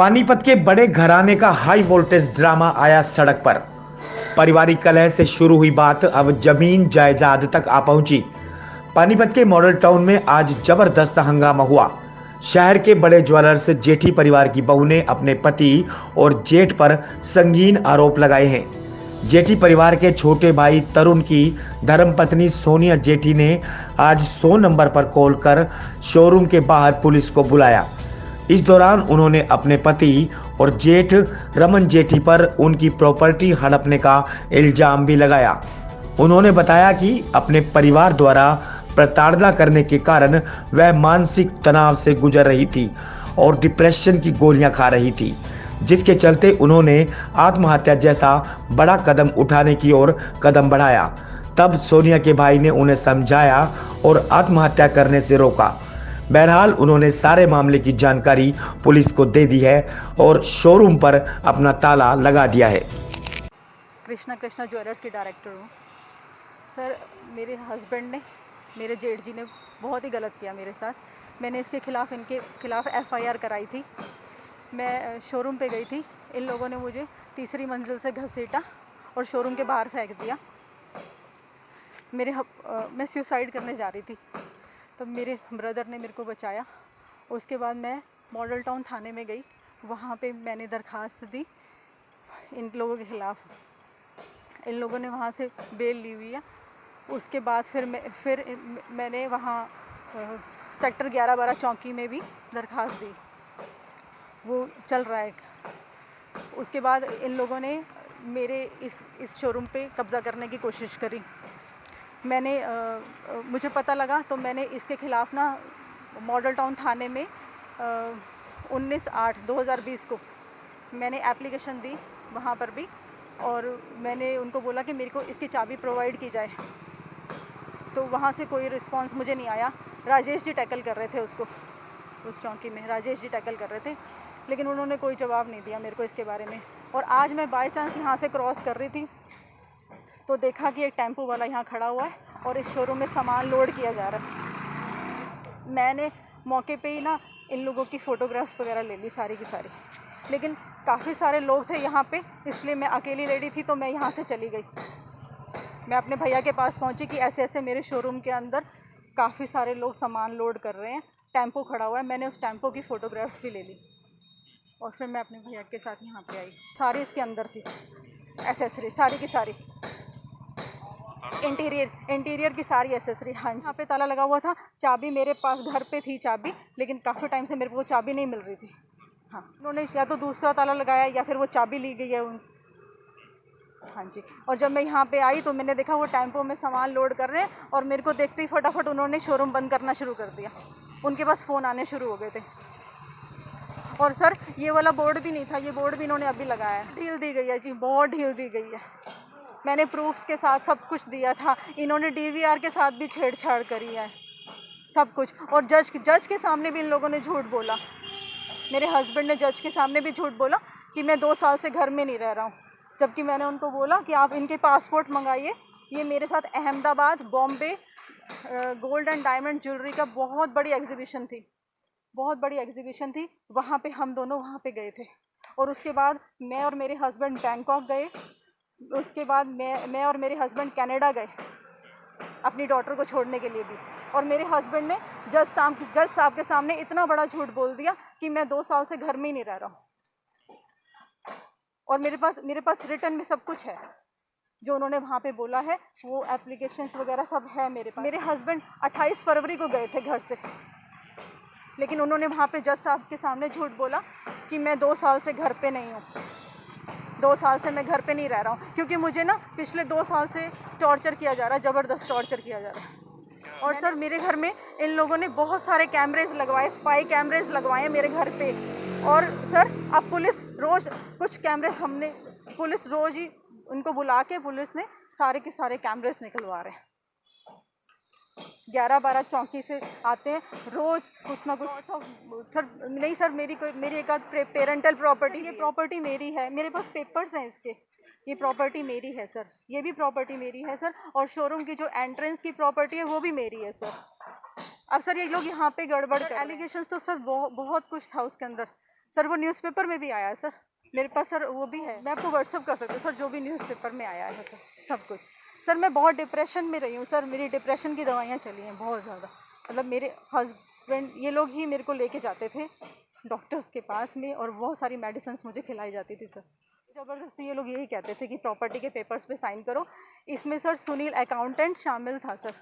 पानीपत के बड़े घराने का हाई वोल्टेज ड्रामा आया सड़क पर। पारिवारिक कलह से शुरू हुई बात अब जमीन जायदाद तक आ पहुंची। पानीपत के मॉडल टाउन में आज जबरदस्त हंगामा हुआ। शहर के बड़े ज्वेलर्स जेठी परिवार की बहू ने अपने पति और जेठ पर संगीन आरोप लगाए हैं। जेठी परिवार के छोटे भाई तरुण की धर्मपत्नी सोनिया जेठी ने आज 100 नंबर पर कॉल कर शोरूम के बाहर पुलिस को बुलाया। इस दौरान उन्होंने अपने पति और जेठ रमन जेठी पर उनकी प्रॉपर्टी हड़पने का इल्जाम भी लगाया। उन्होंने बताया कि अपने परिवार द्वारा प्रताड़ना करने के कारण वह मानसिक तनाव से गुजर रही थी और डिप्रेशन की गोलियां खा रही थी, जिसके चलते उन्होंने आत्महत्या जैसा बड़ा कदम उठाने की ओर कदम बढ़ाया। तब सोनिया के भाई ने उन्हें समझाया और आत्महत्या करने से रोका। बहरहाल उन्होंने सारे मामले की जानकारी पुलिस को दे दी है और शोरूम पर अपना ताला लगा दिया है। कृष्णा ज्वेलर्स की डायरेक्टर हूँ। सर, मेरे हस्बैंड ने, मेरे जेठ जी ने बहुत ही गलत किया मेरे साथ। मैंने इनके खिलाफ एफआईआर कराई थी। मैं शोरूम पे गई थी, इन लोगों ने मुझे तीसरी मंजिल से घसीटा और शोरूम के बाहर फेंक दिया। मैं सुसाइड करने जा रही थी, तो मेरे ब्रदर ने मेरे को बचाया। उसके बाद मैं मॉडल टाउन थाने में गई, वहाँ पे मैंने दरखास्त दी इन लोगों के ख़िलाफ़। इन लोगों ने वहाँ से बेल ली हुई है। उसके बाद फिर मैंने वहाँ सेक्टर 11-12 चौकी में भी दरखास्त दी, वो चल रहा है। उसके बाद इन लोगों ने मेरे इस शोरूम पे कब्ज़ा करने की कोशिश करी। मुझे पता लगा तो मैंने इसके ख़िलाफ़ ना मॉडल टाउन थाने में 19/8/2020 को मैंने एप्लीकेशन दी वहाँ पर भी, और मैंने उनको बोला कि मेरे को इसकी चाबी प्रोवाइड की जाए। तो वहाँ से कोई रिस्पांस मुझे नहीं आया। राजेश जी टैकल कर रहे थे उसको, उस चौकी में राजेश जी टैकल कर रहे थे, लेकिन उन्होंने कोई जवाब नहीं दिया मेरे को इसके बारे में। और आज मैं बाय चांस यहाँ से क्रॉस कर रही थी तो देखा कि एक टेम्पो वाला यहाँ खड़ा हुआ है और इस शोरूम में सामान लोड किया जा रहा है। मैंने मौके पे ही ना इन लोगों की फ़ोटोग्राफ्स वगैरह ले ली सारी की सारी, लेकिन काफ़ी सारे लोग थे यहाँ पे, इसलिए मैं अकेली लेडी थी तो मैं यहाँ से चली गई। मैं अपने भैया के पास पहुँची कि ऐसे ऐसे मेरे शोरूम के अंदर काफ़ी सारे लोग सामान लोड कर रहे हैं, टेम्पो खड़ा हुआ है। मैंने उस टेम्पो की फ़ोटोग्राफ्स भी ले ली और फिर मैं अपने भैया के साथ यहाँ पे आई। सारी इसके अंदर थी एसेसरी, सारी की सारी, इंटीरियर की सारी एसेसरी। हाँ, यहाँ पे ताला लगा हुआ था, चाबी मेरे पास घर पे थी चाबी, लेकिन काफ़ी टाइम से मेरे को चाबी नहीं मिल रही थी। हाँ, उन्होंने या तो दूसरा ताला लगाया या फिर वो चाबी ली गई है हाँ जी। और जब मैं यहाँ पे आई तो मैंने देखा वो टेम्पो में सामान लोड कर रहे हैं और मेरे को देखते ही फटाफट उन्होंने शोरूम बंद करना शुरू कर दिया। उनके पास फ़ोन आने शुरू हो गए थे। और सर, ये वाला बोर्ड भी नहीं था, ये बोर्ड भी इन्होंने अभी लगाया है। ढील दी गई है जी, बहुत ढील दी गई है। मैंने प्रूफ्स के साथ सब कुछ दिया था, इन्होंने डीवीआर के साथ भी छेड़छाड़ करी है, सब कुछ। और जज के सामने भी इन लोगों ने झूठ बोला। मेरे हस्बैंड ने जज के सामने भी झूठ बोला कि मैं 2 साल से घर में नहीं रह रहा हूँ, जबकि मैंने उनको बोला कि आप इनके पासपोर्ट मंगाइए। ये मेरे साथ Ahmedabad, Bombay gold and diamond jewellery का बहुत बड़ी एग्जीबिशन थी, वहाँ पे हम दोनों वहाँ पे गए थे। और उसके बाद मैं और मेरे हस्बैंड बैंकॉक गए। उसके बाद मैं और मेरे हस्बैंड कनाडा गए अपनी डॉटर को छोड़ने के लिए भी। और मेरे हस्बैंड ने जज साहब के सामने इतना बड़ा झूठ बोल दिया कि मैं 2 साल से घर में ही नहीं रह रहा हूँ। और मेरे पास रिटर्न में सब कुछ है, जो उन्होंने वहाँ पे बोला है, वो एप्लीकेशंस वगैरह सब है मेरे पास। मेरे हस्बैंड 28 फरवरी को गए थे घर से, लेकिन उन्होंने वहाँ पे जज साहब के सामने झूठ बोला कि मैं 2 साल से घर पे नहीं हूँ, 2 साल से मैं घर पे नहीं रह रहा हूँ, क्योंकि मुझे ना पिछले 2 साल से टॉर्चर किया जा रहा है, ज़बरदस्त टॉर्चर किया जा रहा है। और सर, मेरे घर में इन लोगों ने बहुत सारे कैमरेज लगवाए, स्पाई कैमरेज लगवाए मेरे घर पे। और सर, अब पुलिस रोज़ पुलिस रोज़ ही उनको बुला के पुलिस ने सारे के सारे कैमरेज निकलवा रहे हैं। 11-12 चौकी से आते हैं रोज़ कुछ ना कुछ। सर नहीं सर, मेरी एक आध पेरेंटल प्रॉपर्टी, ये प्रॉपर्टी मेरी है, मेरे पास पेपर्स हैं इसके, ये प्रॉपर्टी मेरी है सर, ये भी प्रॉपर्टी मेरी है सर। और शोरूम की जो एंट्रेंस की प्रॉपर्टी है वो भी मेरी है सर। अब सर, ये लोग यहाँ पे गड़बड़ कर, एलिगेशंस तो सर बहुत कुछ था उसके अंदर। सर वो न्यूज़पेपर में भी आया है सर, मेरे पास सर वो भी है, मैं आपको व्हाट्सअप कर सकती हूँ सर, जो भी न्यूज़पेपर में आया है तो सब कुछ। सर मैं बहुत डिप्रेशन में रही हूँ सर, मेरी डिप्रेशन की दवाइयाँ चली हैं बहुत ज़्यादा। मतलब मेरे हस्बैंड ये लोग ही मेरे को लेके जाते थे डॉक्टर्स के पास में, और बहुत सारी मेडिसिन्स मुझे खिलाई जाती थी सर। ज़बरदस्ती ये लोग यही कहते थे कि प्रॉपर्टी के पेपर्स पे साइन करो। इसमें सर सुनील अकाउंटेंट शामिल था सर,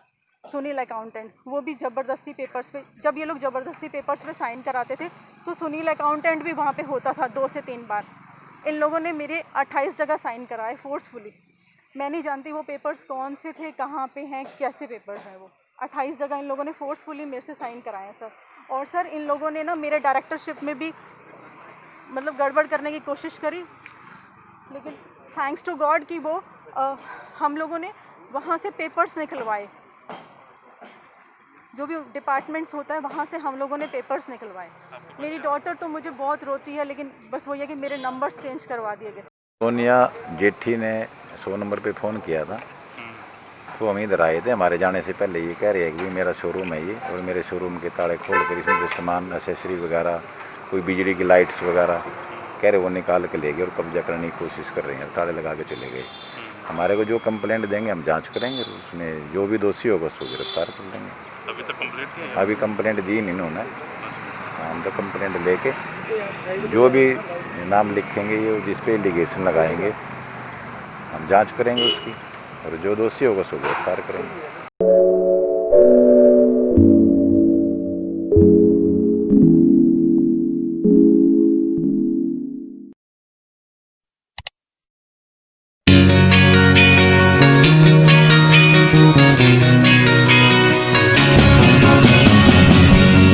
सुनील अकाउंटेंट, वो भी ज़बरदस्ती पेपर्स पे, जब ये लोग ज़बरदस्ती पेपर्स पे साइन कराते थे तो सुनील अकाउंटेंट भी वहाँ पे होता था 2 से 3 बार। इन लोगों ने मेरे 28 जगह साइन कराए फोर्सफुली। मैं नहीं जानती वो पेपर्स कौन से थे, कहाँ पे हैं, कैसे पेपर्स हैं वो। 28 जगह इन लोगों ने फोर्सफुली मेरे से साइन कराए हैं सर। और सर इन लोगों ने ना मेरे डायरेक्टरशिप में भी मतलब गड़बड़ करने की कोशिश करी, लेकिन थैंक्स टू गॉड कि वो हम लोगों ने वहाँ से पेपर्स निकलवाए, जो भी डिपार्टमेंट्स होता है वहाँ से हम लोगों ने पेपर्स निकलवाए। मेरी डॉटर तो मुझे बहुत रोती है, लेकिन बस वो ये कि मेरे नंबर्स चेंज करवा दिए गए। सोनिया जेठी ने 100 नंबर पे फ़ोन किया था, तो हम इधर आए थे। हमारे जाने से पहले ये कह रहे हैं कि मेरा शोरूम है ये, और मेरे शोरूम के ताले खोल कर इसमें जो सामान एसेसरी वगैरह, कोई बिजली की लाइट्स वगैरह कह रहे वो निकाल के ले गए और कब्जा करने की कोशिश कर रहे हैं, ताले लगा के चले गए। हमारे को जो कंप्लेंट देंगे हम जांच करेंगे, उसमें जो भी दोषी होगा उसको गिरफ्तार कर लेंगे। अभी तक कंप्लेंट किया है? अभी कंप्लेंट दी नहीं इन्होंने, हम तो कंप्लेंट लेके जो भी नाम लिखेंगे ये जिस पे एलिगेशन लगाएंगे हम जांच करेंगे उसकी, और जो दोषी होगा उसको गिरफ्तार करेंगे।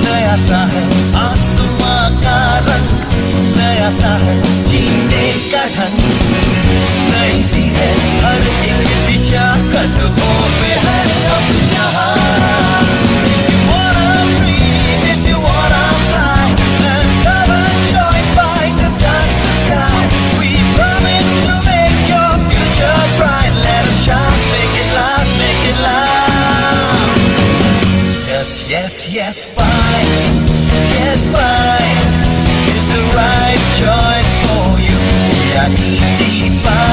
नया सा है आसमां का रंग, नया सा है जीने का ढंग, नई सी है हर एक दिशा, कदमों पे है अब जहां। If you wanna dream, if you wanna fly, and cover joined by the touch the sky, we promise to make your future bright. Let us shine, make it loud, make it loud. Yes, yes, yes, fight. Yes, fight is the right choice for you. We are ET5.